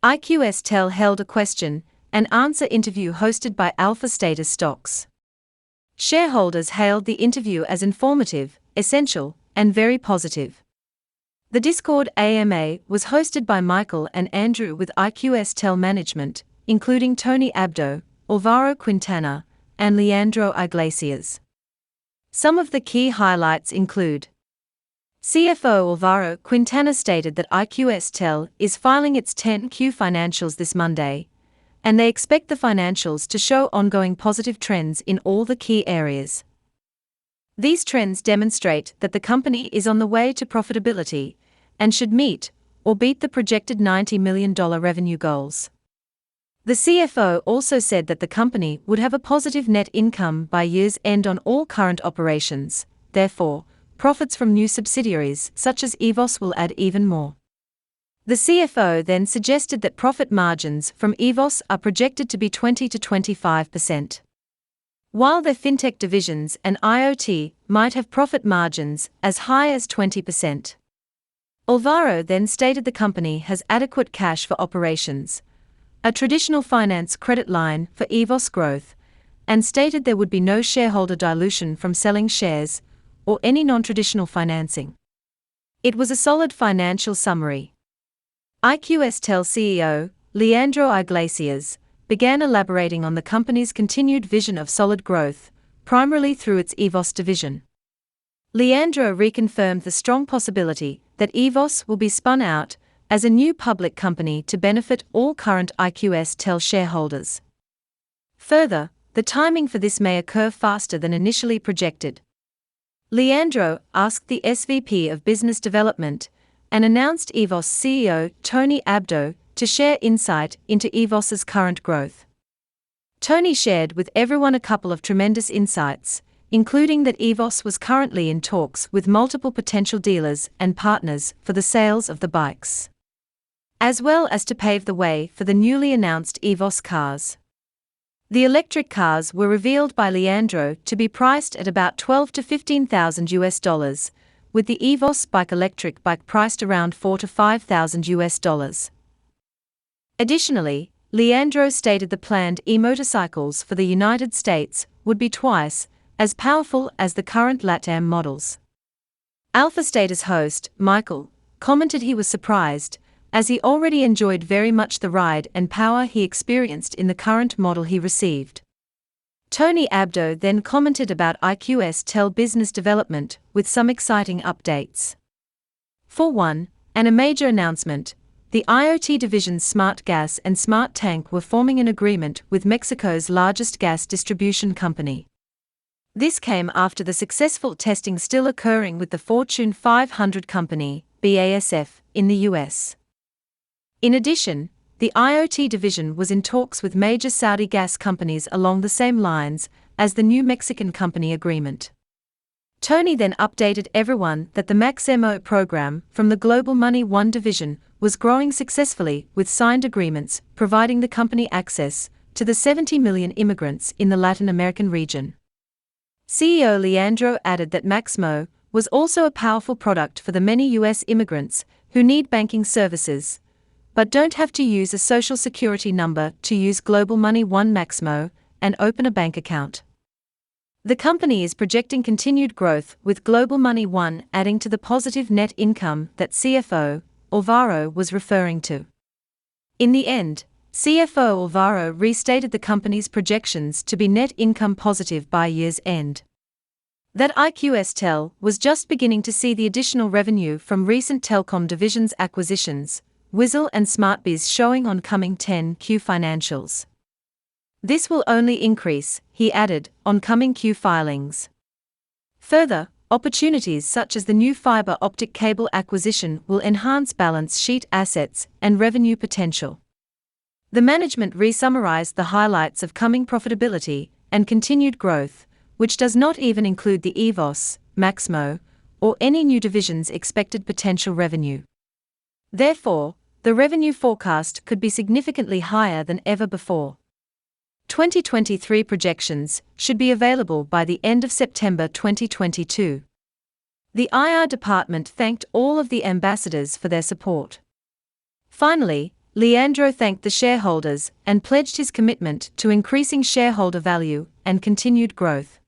iQSTEL held a question and answer interview hosted by Alpha Status Stocks. Shareholders hailed the interview as informative, essential, and very positive. The Discord AMA was hosted by Michael and Andrew with iQSTEL management, including Tony Abdo, Alvaro Quintana, and Leandro Iglesias. Some of the key highlights include: CFO Alvaro Quintana stated that iQSTEL is filing its 10Q financials this Monday, and they expect the financials to show ongoing positive trends in all the key areas. These trends demonstrate that the company is on the way to profitability and should meet or beat the projected $90 million revenue goals. The CFO also said that the company would have a positive net income by year's end on all current operations, therefore, profits from new subsidiaries such as EVoss will add even more. The CFO then suggested that profit margins from EVoss are projected to be 20 to 25%. While their fintech divisions and IoT might have profit margins as high as 20%. Alvaro then stated the company has adequate cash for operations, a traditional finance credit line for EVoss growth, and stated there would be no shareholder dilution from selling shares or any non-traditional financing. It was a solid financial summary. iQSTEL CEO, Leandro Iglesias, began elaborating on the company's continued vision of solid growth, primarily through its EVoss division. Leandro reconfirmed the strong possibility that EVoss will be spun out as a new public company to benefit all current iQSTEL shareholders. Further, the timing for this may occur faster than initially projected. Leandro asked the SVP of Business Development and announced EVoss CEO Tony Abdo to share insight into EVoss's current growth. Tony shared with everyone a couple of tremendous insights, including that EVoss was currently in talks with multiple potential dealers and partners for the sales of the bikes, as well as to pave the way for the newly announced EVoss cars. The electric cars were revealed by Leandro to be priced at about $12,000 to $15,000, with the EVoss bike electric bike priced around $4,000 to $5,000. Additionally, Leandro stated the planned e-motorcycles for the United States would be twice as powerful as the current LATAM models. Alpha Status host, Michael, commented he was surprised, as he already enjoyed very much the ride and power he experienced in the current model he received. Tony Abdo then commented about iQSTEL business development with some exciting updates. For one, and a major announcement, the IoT division's Smart Gas and Smart Tank were forming an agreement with Mexico's largest gas distribution company. This came after the successful testing still occurring with the Fortune 500 company, BASF, in the US. In addition, the IoT division was in talks with major Saudi gas companies along the same lines as the new Mexican company agreement. Tony then updated everyone that the MaxMO program from the Global Money One division was growing successfully with signed agreements providing the company access to the 70 million immigrants in the Latin American region. CEO Leandro added that MaxMO was also a powerful product for the many US immigrants who need banking services, but don't have to use a social security number to use Global Money One MaxMO and open a bank account. The company is projecting continued growth with Global Money One adding to the positive net income that CFO Alvaro was referring to. In the end, CFO Alvaro restated the company's projections to be net income positive by year's end. That iQSTEL was just beginning to see the additional revenue from recent telecom divisions acquisitions, Whizzle and SmartBiz showing on coming 10Q financials. This will only increase, he added, on coming Q filings. Further, opportunities such as the new fiber optic cable acquisition will enhance balance sheet assets and revenue potential. The management re-summarized the highlights of coming profitability and continued growth, which does not even include the EVoss, MaxMO, or any new division's expected potential revenue. Therefore, the revenue forecast could be significantly higher than ever before. 2023 projections should be available by the end of September 2022. The IR department thanked all of the ambassadors for their support. Finally, Leandro thanked the shareholders and pledged his commitment to increasing shareholder value and continued growth.